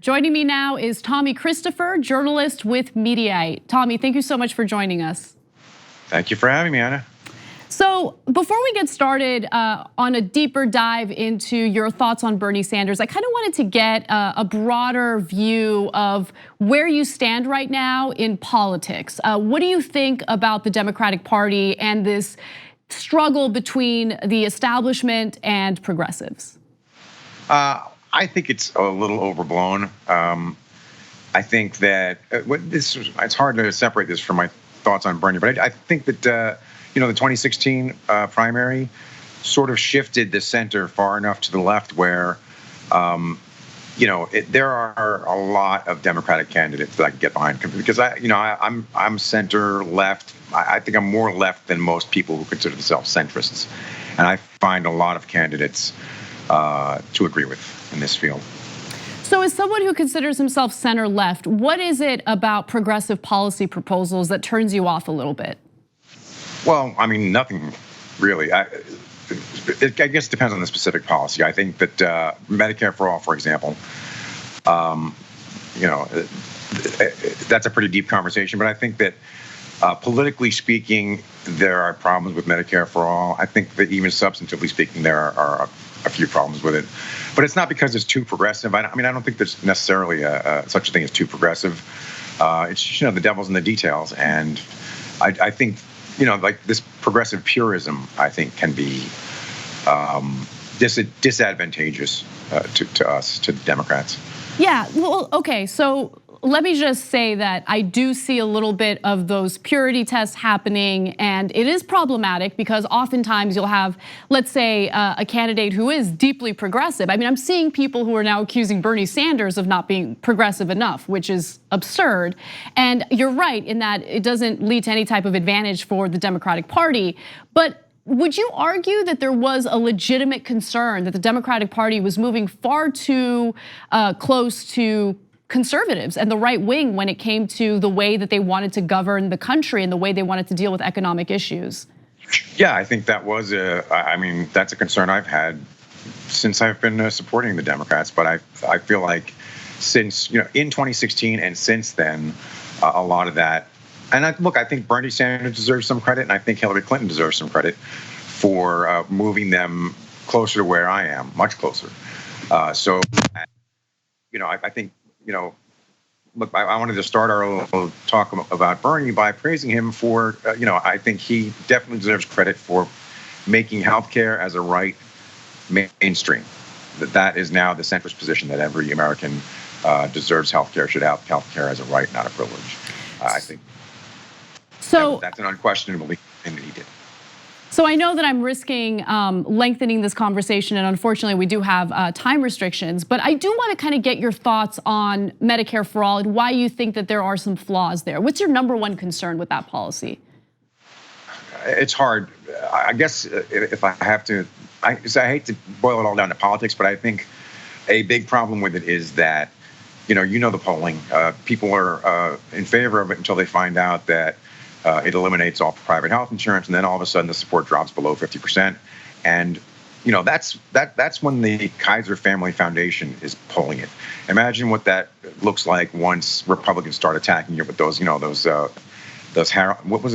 Joining me now is Tommy Christopher, journalist with Mediaite. Tommy, thank you so much for joining us. Thank you for having me, Anna. So before we get started on a deeper dive into your thoughts on Bernie Sanders, I kind of wanted to get a broader view of where you stand right now in politics. What do you think about the Democratic Party and this struggle between the establishment and progressives? I think it's a little overblown. I think that it's hard to separate this from my thoughts on Bernie, but I think that the 2016 primary sort of shifted the center far enough to the left where there are a lot of Democratic candidates that I can get behind because I'm center left. I think I'm more left than most people who consider themselves centrists, and I find a lot of candidates to agree with in this field. So as someone who considers himself center left, what is it about progressive policy proposals that turns you off a little bit? Well, I mean, nothing really. I guess it depends on the specific policy. I think that Medicare for all, for example, that's a pretty deep conversation, but I think that politically speaking, there are problems with Medicare for all. I think that even substantively speaking, there are a few problems with it, but it's not because it's too progressive. I don't think there's necessarily such a thing as too progressive. It's just, the devil's in the details, and I think like this progressive purism, I think can be disadvantageous to us, to the Democrats. Yeah, well, okay, so let me just say that I do see a little bit of those purity tests happening, and it is problematic because oftentimes you'll have, let's say, a candidate who is deeply progressive. I mean, I'm seeing people who are now accusing Bernie Sanders of not being progressive enough, which is absurd. And you're right in that it doesn't lead to any type of advantage for the Democratic Party. But would you argue that there was a legitimate concern that the Democratic Party was moving far too close to conservatives and the right wing when it came to the way that they wanted to govern the country and the way they wanted to deal with economic issues? Yeah, I think that was that's a concern I've had since I've been supporting the Democrats. But I feel like since, in 2016 and since then, a lot of that. And I think Bernie Sanders deserves some credit, and I think Hillary Clinton deserves some credit for moving them closer to where I am, much closer. I think, look, I wanted to start our little talk about Bernie by praising him for, I think he definitely deserves credit for making healthcare as a right mainstream. That is now the centrist position that every American deserves healthcare, should have healthcare as a right, not a privilege. I think that's an unquestionable thing that he did. So I know that I'm risking lengthening this conversation, and unfortunately we do have time restrictions, but I do want to kind of get your thoughts on Medicare for all and why you think that there are some flaws there. What's your number one concern with that policy? It's hard. I guess if I have to, I hate to boil it all down to politics, but I think a big problem with it is that, the polling, people are in favor of it until they find out that it eliminates all private health insurance, and then all of a sudden the support drops below 50%. And that's when the Kaiser Family Foundation is pulling it. Imagine what that looks like once Republicans start attacking it with those, what was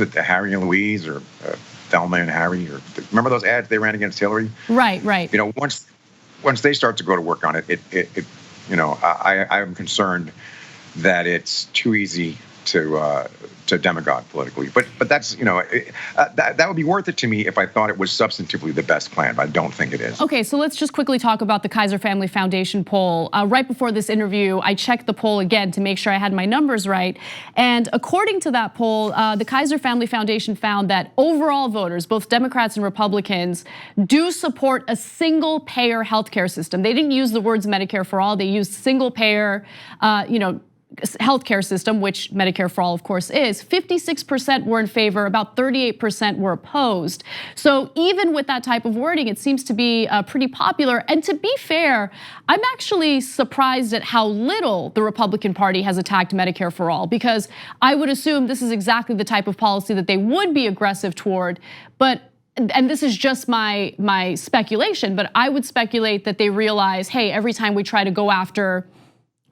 it, the Harry and Louise, or Thelma and Harry, or remember those ads they ran against Hillary? Right. Once they start to go to work on it, I'm concerned that it's too easy to demagogue politically, but that's that would be worth it to me if I thought it was substantively the best plan, but I don't think it is. Okay, so let's just quickly talk about the Kaiser Family Foundation poll. Right before this interview, I checked the poll again to make sure I had my numbers right, and according to that poll, the Kaiser Family Foundation found that overall voters, both Democrats and Republicans, do support a single-payer healthcare system. They didn't use the words Medicare for all; they used single-payer, healthcare system, which Medicare for all, of course, is. 56% were in favor, about 38% were opposed. So even with that type of wording, it seems to be pretty popular. And to be fair, I'm actually surprised at how little the Republican Party has attacked Medicare for all, because I would assume this is exactly the type of policy that they would be aggressive toward. And this is just my speculation, but I would speculate that they realize, hey, every time we try to go after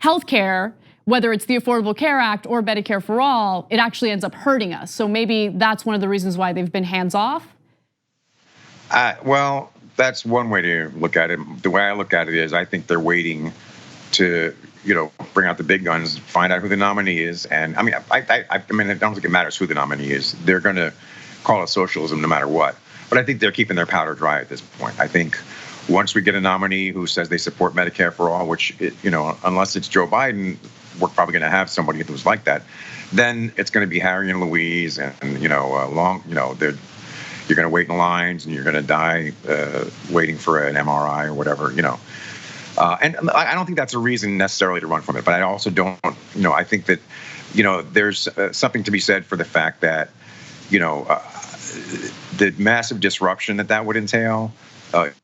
healthcare, whether it's the Affordable Care Act or Medicare for All, it actually ends up hurting us. So maybe that's one of the reasons why they've been hands off. Well, that's one way to look at it. The way I look at it is I think they're waiting to, bring out the big guns, find out who the nominee is. And I mean, I mean, I don't think it matters who the nominee is. They're going to call it socialism no matter what. But I think they're keeping their powder dry at this point. I think once we get a nominee who says they support Medicare for all, which, unless it's Joe Biden, we're probably going to have somebody who's like that. Then it's going to be Harry and Louise, and you're going to wait in lines, and you're going to die waiting for an MRI or whatever, And I don't think that's a reason necessarily to run from it. But I also don't, I think that, there's something to be said for the fact that, the massive disruption that would entail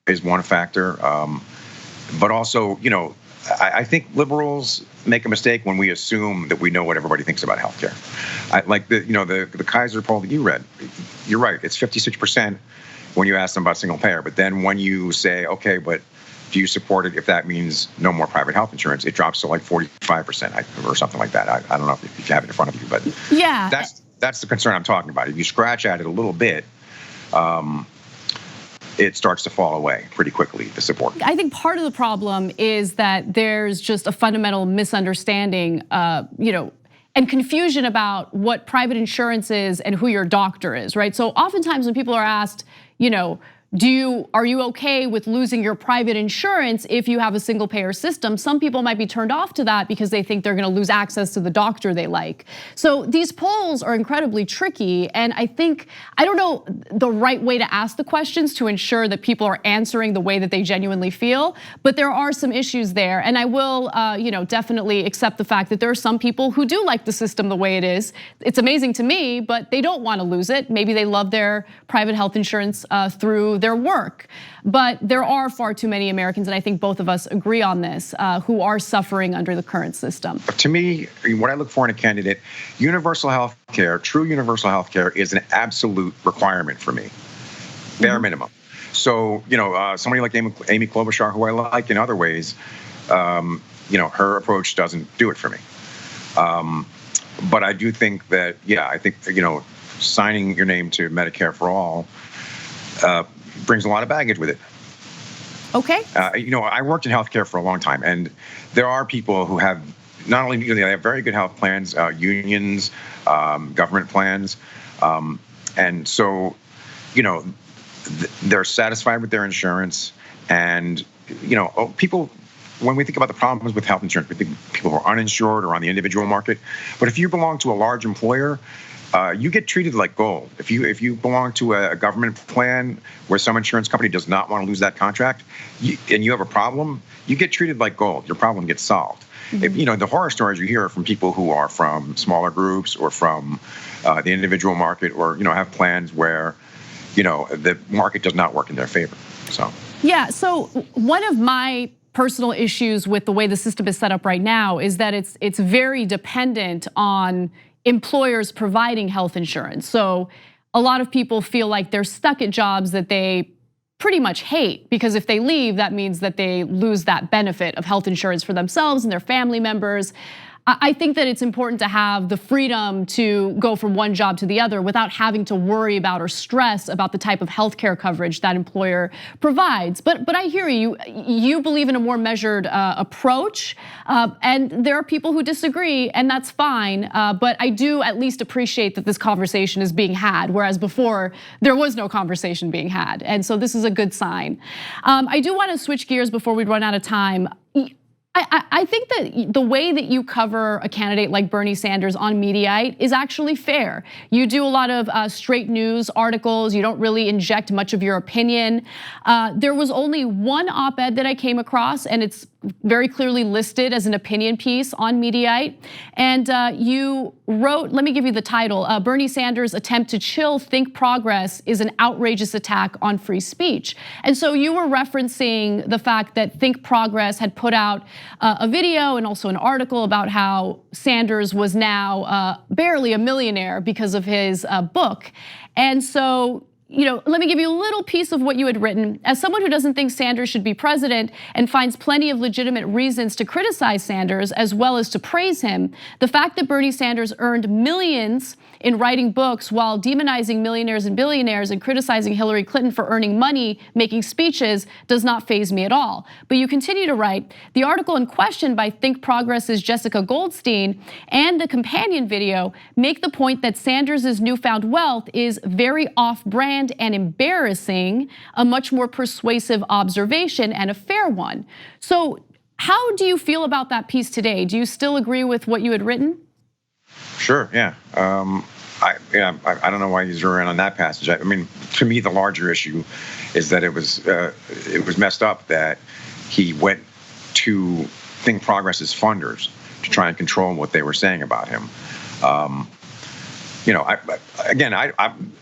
is one factor. But also, I think liberals make a mistake when we assume that we know what everybody thinks about healthcare. Like the Kaiser poll that you read, you're right. It's 56% when you ask them about single payer. But then when you say, okay, but do you support it if that means no more private health insurance? It drops to like 45% or something like that. I don't know if you have it in front of you, but yeah, that's the concern I'm talking about. If you scratch at it a little bit, it starts to fall away pretty quickly, the support. I think part of the problem is that there's just a fundamental misunderstanding, and confusion about what private insurance is and who your doctor is, right? So oftentimes when people are asked, are you okay with losing your private insurance if you have a single payer system? Some people might be turned off to that because they think they're gonna lose access to the doctor they like. So these polls are incredibly tricky, and I don't know the right way to ask the questions to ensure that people are answering the way that they genuinely feel, but there are some issues there. And I will definitely accept the fact that there are some people who do like the system the way it is. It's amazing to me, but they don't wanna lose it. Maybe they love their private health insurance through their work. But there are far too many Americans, and I think both of us agree on this, who are suffering under the current system. To me, what I look for in a candidate, universal health care, true universal health care is an absolute requirement for me, bare minimum. So, somebody like Amy Klobuchar, who I like in other ways, her approach doesn't do it for me. But I do think that, signing your name to Medicare for All brings a lot of baggage with it. Okay. I worked in healthcare for a long time, and there are people who have not only they have very good health plans, unions, government plans, and so they're satisfied with their insurance. And people, when we think about the problems with health insurance, we think people who are uninsured or on the individual market. But if you belong to a large employer, you get treated like gold. If you belong to a government plan where some insurance company does not want to lose that contract, and you have a problem, you get treated like gold. Your problem gets solved. The horror stories you hear are from people who are from smaller groups or from the individual market, or have plans where the market does not work in their favor. So yeah. So one of my personal issues with the way the system is set up right now is that it's very dependent on employers providing health insurance. So a lot of people feel like they're stuck at jobs that they pretty much hate, because if they leave, that means that they lose that benefit of health insurance for themselves and their family members. I think that it's important to have the freedom to go from one job to the other without having to worry about or stress about the type of healthcare coverage that employer provides. But I hear you. You believe in a more measured approach, and there are people who disagree, and that's fine. But I do at least appreciate that this conversation is being had, whereas before there was no conversation being had, and so this is a good sign. I do want to switch gears before we run out of time. I think that the way that you cover a candidate like Bernie Sanders on Mediaite is actually fair. You do a lot of straight news articles. You don't really inject much of your opinion. There was only one op-ed that I came across, and it's very clearly listed as an opinion piece on Mediaite. And you wrote, let me give you the title, Bernie Sanders' attempt to chill think progress is an outrageous attack on free speech. And so you were referencing the fact that Think Progress had put out a video and also an article about how Sanders was now barely a millionaire because of his book. And so let me give you a little piece of what you had written. As someone who doesn't think Sanders should be president and finds plenty of legitimate reasons to criticize Sanders as well as to praise him, the fact that Bernie Sanders earned millions in writing books while demonizing millionaires and billionaires and criticizing Hillary Clinton for earning money making speeches does not faze me at all. But you continue to write, the article in question by Think Progress's Jessica Goldstein and the companion video make the point that Sanders' newfound wealth is very off-brand and embarrassing, a much more persuasive observation and a fair one. So how do you feel about that piece today? Do you still agree with what you had written? Sure, yeah. I don't know why you zero in on that passage. I mean, to me, the larger issue is that it was messed up that he went to Think Progress's funders to try and control what they were saying about him.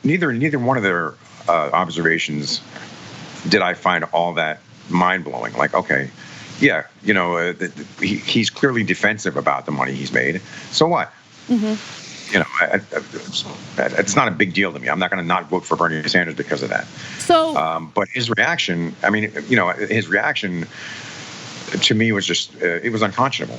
Neither one of their observations did I find all that mind-blowing. Like, okay, yeah, he's clearly defensive about the money he's made. So what? It's not a big deal to me. I'm not going to not vote for Bernie Sanders because of that. So, but his reaction, his reaction to me was just, it was unconscionable.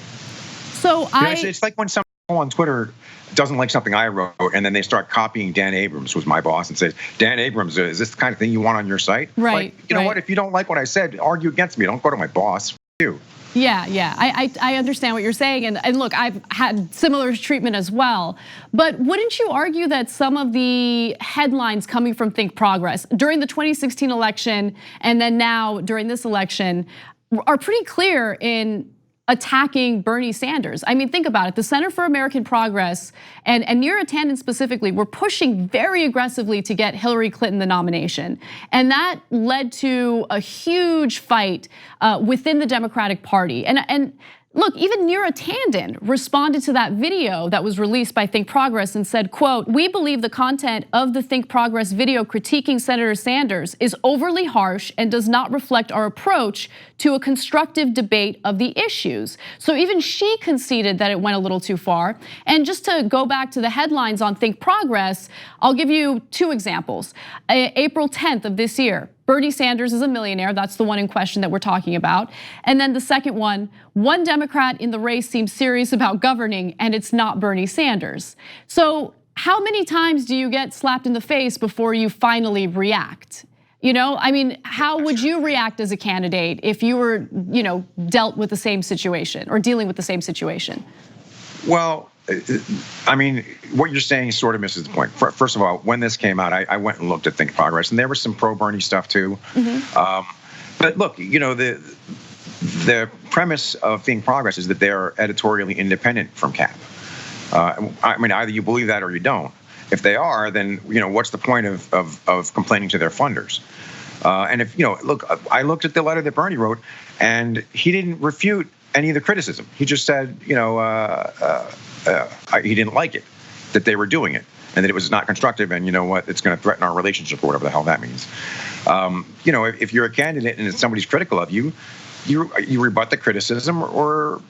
So it's like when someone on Twitter doesn't like something I wrote, and then they start copying Dan Abrams, who's my boss, and says, Dan Abrams, is this the kind of thing you want on your site? Right. Like, you know what? If you don't like what I said, argue against me. Don't go to my boss. F you. Yeah, I understand what you're saying, and look, I've had similar treatment as well. But wouldn't you argue that some of the headlines coming from Think Progress during the 2016 election and then now during this election are pretty clear in attacking Bernie Sanders? I mean, think about it. The Center for American Progress and Neera Tanden specifically were pushing very aggressively to get Hillary Clinton the nomination. And that led to a huge fight within the Democratic Party. And look, even Neera Tanden responded to that video that was released by Think Progress and said, quote, we believe the content of the Think Progress video critiquing Senator Sanders is overly harsh and does not reflect our approach to a constructive debate of the issues. So even she conceded that it went a little too far. And just to go back to the headlines on Think Progress, I'll give you two examples. April 10th of this year, Bernie Sanders is a millionaire. That's the one in question that we're talking about. And then the second one Democrat in the race seems serious about governing, and it's not Bernie Sanders. So how many times do you get slapped in the face before you finally react? How would you react as a candidate if you were, dealt with the same situation or dealing with the same situation? Well, what you're saying sort of misses the point. First of all, when this came out, I went and looked at Think Progress, and there was some pro-Bernie stuff too. But look, the premise of Think Progress is that they're editorially independent from CAP. Either you believe that or you don't. If they are, then what's the point of complaining to their funders? And if look, I looked at the letter that Bernie wrote, and he didn't refute any of the criticism. He just said, he didn't like it, that they were doing it, and that it was not constructive, and it's going to threaten our relationship or whatever the hell that means. If you're a candidate and somebody's critical of you, you rebut the criticism or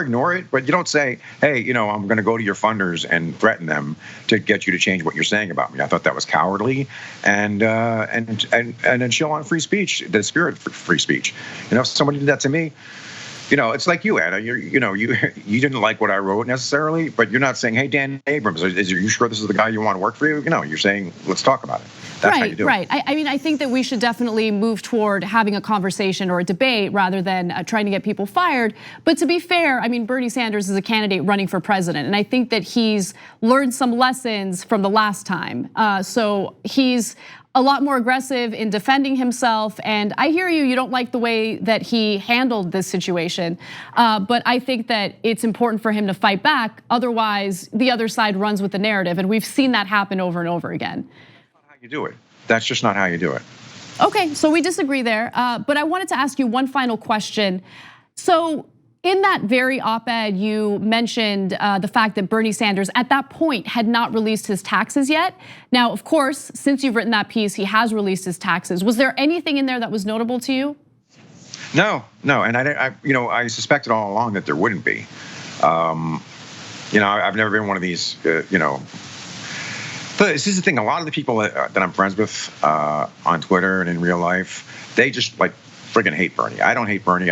ignore it, but you don't say, hey, I'm going to go to your funders and threaten them to get you to change what you're saying about me. I thought that was cowardly, and then chill on free speech, the spirit of free speech. If somebody did that to me, it's like you, Anna. You didn't like what I wrote necessarily, but you're not saying, "Hey, Dan Abrams, are you sure this is the guy you want to work for you?" You're saying, "Let's talk about it." That's how you do it. Right. I think that we should definitely move toward having a conversation or a debate rather than trying to get people fired. But to be fair, Bernie Sanders is a candidate running for president, and I think that he's learned some lessons from the last time. So he's a lot more aggressive in defending himself. And I hear you don't like the way that he handled this situation. But I think that it's important for him to fight back. Otherwise, the other side runs with the narrative. And we've seen that happen over and over again. That's not how you do it. That's just not how you do it. Okay, so we disagree there. But I wanted to ask you one final question. So in that very op-ed, you mentioned the fact that Bernie Sanders at that point had not released his taxes yet. Now, of course, since you've written that piece, he has released his taxes. Was there anything in there that was notable to you? No, and I suspected all along that there wouldn't be. I've never been one of these, But this is the thing. A lot of the people that I'm friends with on Twitter and in real life, they just like friggin' hate Bernie. I don't hate Bernie.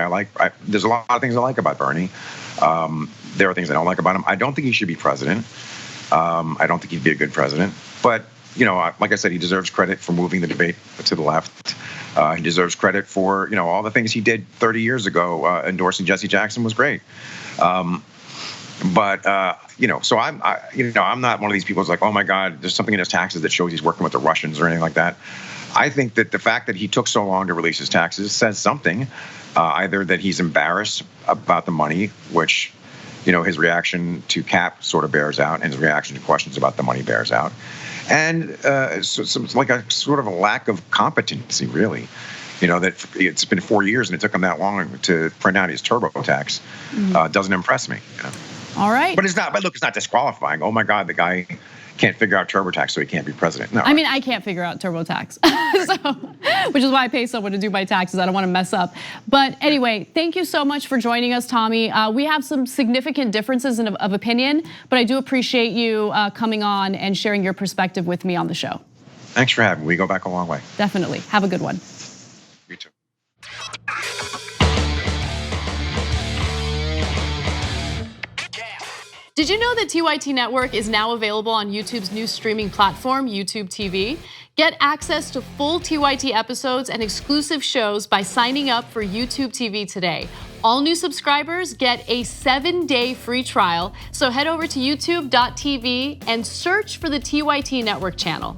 There's a lot of things I like about Bernie. There are things I don't like about him. I don't think he should be president. I don't think he'd be a good president. But, like I said, he deserves credit for moving the debate to the left. He deserves credit for, all the things he did 30 years ago. Endorsing Jesse Jackson was great. So I'm not one of these people who's like, oh my God, there's something in his taxes that shows he's working with the Russians or anything like that. I think that the fact that he took so long to release his taxes says something, either that he's embarrassed about the money, which, his reaction to Cap sort of bears out, and his reaction to questions about the money bears out. And so it's like a sort of a lack of competency, really. That it's been 4 years and it took him that long to print out his TurboTax doesn't impress me. All right. But look, it's not disqualifying. Oh my God, the guy can't figure out TurboTax, so he can't be president. No. I mean, I can't figure out TurboTax, which is why I pay someone to do my taxes. I don't want to mess up. But anyway, thank you so much for joining us, Tommy. We have some significant differences of opinion, but I do appreciate you coming on and sharing your perspective with me on the show. Thanks for having me. We go back a long way. Definitely. Have a good one. You too. Did you know that TYT Network is now available on YouTube's new streaming platform, YouTube TV? Get access to full TYT episodes and exclusive shows by signing up for YouTube TV today. All new subscribers get a 7-day free trial, so head over to youtube.tv and search for the TYT Network channel.